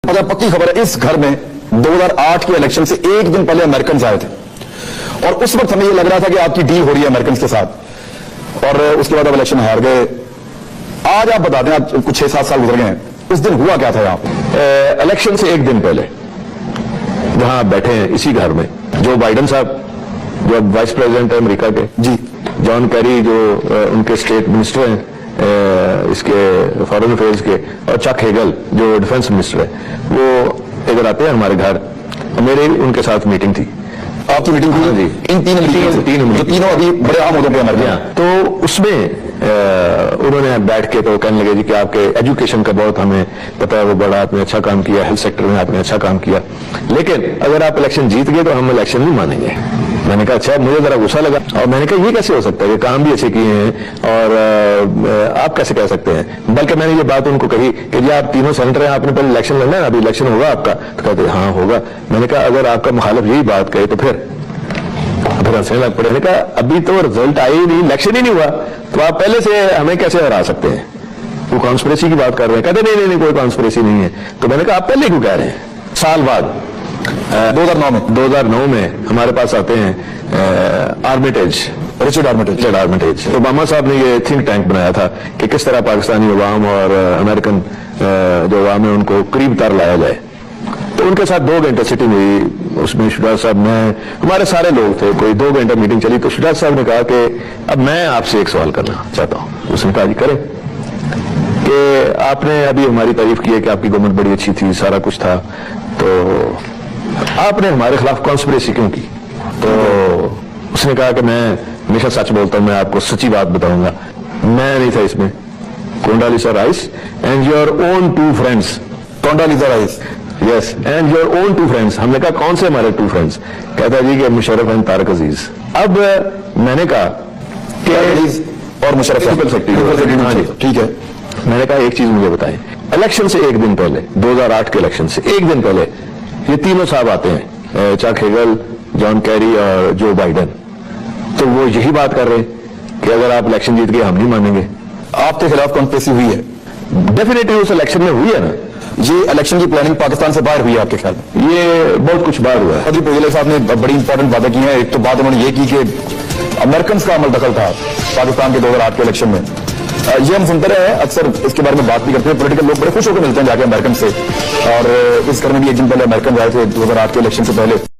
पता पक्की खबर है, इस घर में 2008 के इलेक्शन से एक दिन पहले अमेरिकन आए थे और उस वक्त हमें यह लग रहा था कि आपकी डील हो रही है अमेरिकन के साथ, और उसके बाद अब इलेक्शन हार गए। आज आप बता दें, आप कुछ 6-7 साल गुजर गए हैं, उस दिन हुआ क्या था यहाँ पे? इलेक्शन से एक दिन पहले जहां आप बैठे हैं इसी घर में, जो बाइडेन साहब जो अब वाइस प्रेसिडेंट है अमेरिका के, जी, जॉन कैरी जो उनके स्टेट मिनिस्टर हैं इसके फॉरेन अफेयर्स के, और चक हेगल जो डिफेंस मिनिस्टर है, वो इधर आते हैं हमारे घर। मेरी उनके साथ मीटिंग थी। आपकी मीटिंग हुई? जी, इन तीनों अभी बड़े आम होते हैं अमेरिका। तो उसमें उन्होंने बैठ के तो कहने लगे जी कि आपके एजुकेशन का बहुत हमें पता है, वो बड़ा आपने अच्छा काम किया, हेल्थ सेक्टर में आपने अच्छा काम किया, लेकिन अगर आप इलेक्शन जीत गए तो हम इलेक्शन नहीं मानेंगे। मैंने कहा अच्छा। मुझे जरा गुस्सा लगा और मैंने कहा ये कैसे हो सकता है, ये काम भी अच्छे किए हैं और आप कैसे कह सकते हैं। बल्कि मैंने ये बात उनको कही कि जी आप तीनों सेनेटर हैं, आपने पहले इलेक्शन लड़ना है, अभी इलेक्शन होगा आपका? तो कहते हाँ होगा। मैंने कहा अगर आपका मुखालिफ यही बात कहे तो फिर हंसने लग पड़े। मैंने कहा अभी तो रिजल्ट आई नहीं, इलेक्शन ही नहीं हुआ, तो आप पहले से हमें कैसे हरा सकते हैं? वो कॉन्स्पिरेसी की बात कर रहे हैं। कहते नहीं नहीं नहीं, कोई कॉन्स्पिरेसी नहीं है। तो मैंने कहा आप पहले क्यों कह रहे हैं? साल बाद 2009 में हमारे पास आते हैं रिचर्ड आर्मिटेज। ओबामा साहब ने ये थिंक टैंक बनाया था कि किस तरह पाकिस्तानी अवाम और अमेरिकन जो अवाम है उनको करीब तर लाया जाए। तो उनके साथ 2 घंटे सिटिंग हुई। उसमें शुजात साहब, मैं, हमारे सारे लोग थे, कोई 2 घंटे मीटिंग चली। तो शुजात साहब ने कहा कि अब मैं आपसे एक सवाल करना चाहता हूं। उसने कहा जी करें, कि आपने अभी हमारी तारीफ की है कि आपकी गवर्नमेंट बड़ी अच्छी थी, सारा कुछ था, तो आपने हमारे खिलाफ कॉन्स्पिरेसी क्यों की? तो उसने कहा कि मैं हमेशा सच बोलता हूं, मैं आपको सच्ची बात बताऊंगा, मैं नहीं था इसमें। Condoleezza Rice and your own 2 friends. Condoleezza Rice, yes, and your own 2 friends. हमने कहा कौन से हमारे 2 फ्रेंड्स? कहता जी कि मुशर्रफ एंड तारक अजीज। अब मैंने कहा कि और मुशर्रफ हाँ जी ठीक है। मैंने कहा एक चीज मुझे बताएं, इलेक्शन से एक दिन पहले, 2008 के इलेक्शन से एक दिन पहले ये तीनों साहब आते हैं, चक हेगल, जॉन कैरी और जो बाइडेन। तो वो यही बात कर रहे हैं कि अगर आप इलेक्शन जीत गए हम नहीं मानेंगे। आपके खिलाफ कॉन्स्पिरेसी हुई है? डेफिनेटली उस इलेक्शन में हुई है ना। ये इलेक्शन की प्लानिंग पाकिस्तान से बाहर हुई है आपके ख्याल में? ये बहुत कुछ बाहर हुआ है। अभी पीएलए साहब ने बड़ी इंपॉर्टेंट बातें की हैं। एक तो बात उन्होंने ये की कि अमेरिकन का अमल दखल था पाकिस्तान के 2008 के इलेक्शन में। ये हम सुनते रहे हैं, अक्सर इसके बारे में बात भी करते हैं। पॉलिटिकल लोग बड़े खुश होकर मिलते हैं जाके अमेरिकन से, और इस घर में भी एक दिन पहले अमेरिकन आए थे 2008 के इलेक्शन से पहले।